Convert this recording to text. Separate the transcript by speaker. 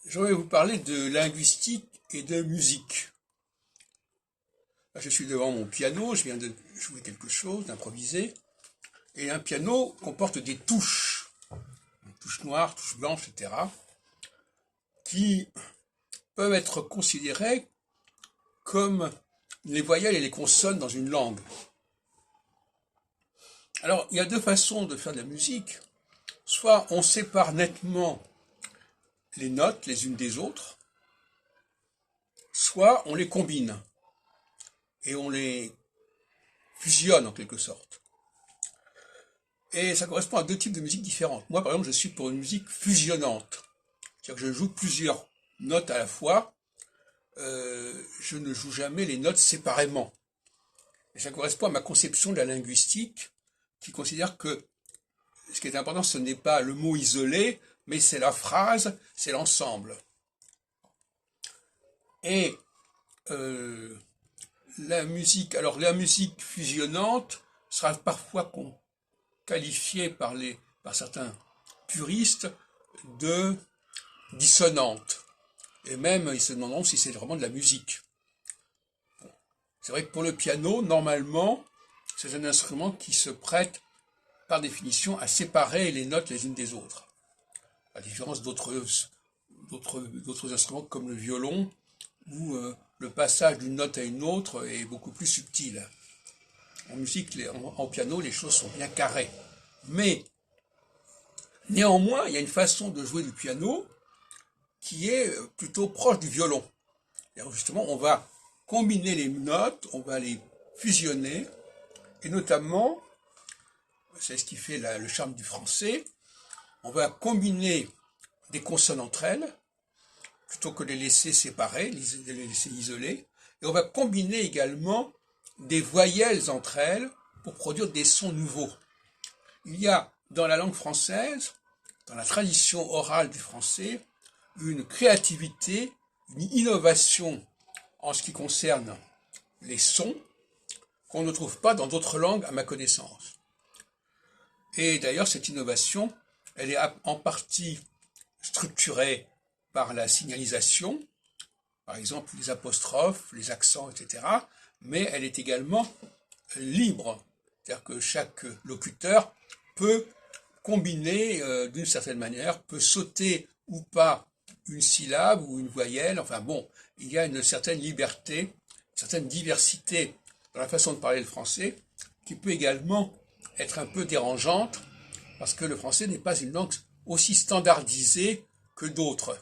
Speaker 1: Je vais vous parler de linguistique et de musique. Là, je suis devant mon piano, je viens de jouer quelque chose, d'improviser. Et un piano comporte des touches, touches noires, touches blanches, etc., qui peuvent être considérées comme les voyelles et les consonnes dans une langue. Alors, il y a deux façons de faire de la musique. Soit on sépare nettement les notes les unes des autres, soit on les combine et on les fusionne en quelque sorte. Et ça correspond à deux types de musique différentes. Moi, par exemple, je suis pour une musique fusionnante. C'est-à-dire que je joue plusieurs notes à la fois. Je ne joue jamais les notes séparément. Et ça correspond à ma conception de la linguistique, qui considère que ce qui est important, ce n'est pas le mot isolé, mais c'est la phrase, c'est l'ensemble. Et la musique fusionnante sera parfois qualifiée par certains puristes de dissonante. Et même, ils se demanderont si c'est vraiment de la musique. Bon. C'est vrai que pour le piano, normalement, c'est un instrument qui se prête, par définition, à séparer les notes les unes des autres. À la différence d'autres instruments comme le violon, où le passage d'une note à une autre est beaucoup plus subtil. En musique, en piano, les choses sont bien carrées. Mais, néanmoins, il y a une façon de jouer du piano qui est plutôt proche du violon. Et justement, on va combiner les notes, on va les fusionner, et notamment, c'est ce qui fait le charme du français, on va combiner des consonnes entre elles, plutôt que de les laisser séparées, de les laisser isolées, et on va combiner également des voyelles entre elles pour produire des sons nouveaux. Il y a dans la langue française, dans la tradition orale du français, une créativité, une innovation en ce qui concerne les sons qu'on ne trouve pas dans d'autres langues à ma connaissance. Et d'ailleurs, cette innovation, elle est en partie structurée par la signalisation, par exemple les apostrophes, les accents, etc., mais elle est également libre. C'est-à-dire que chaque locuteur peut combiner d'une certaine manière, peut sauter ou pas une syllabe ou une voyelle, enfin bon, il y a une certaine liberté, une certaine diversité dans la façon de parler le français, qui peut également être un peu dérangeante, parce que le français n'est pas une langue aussi standardisée que d'autres.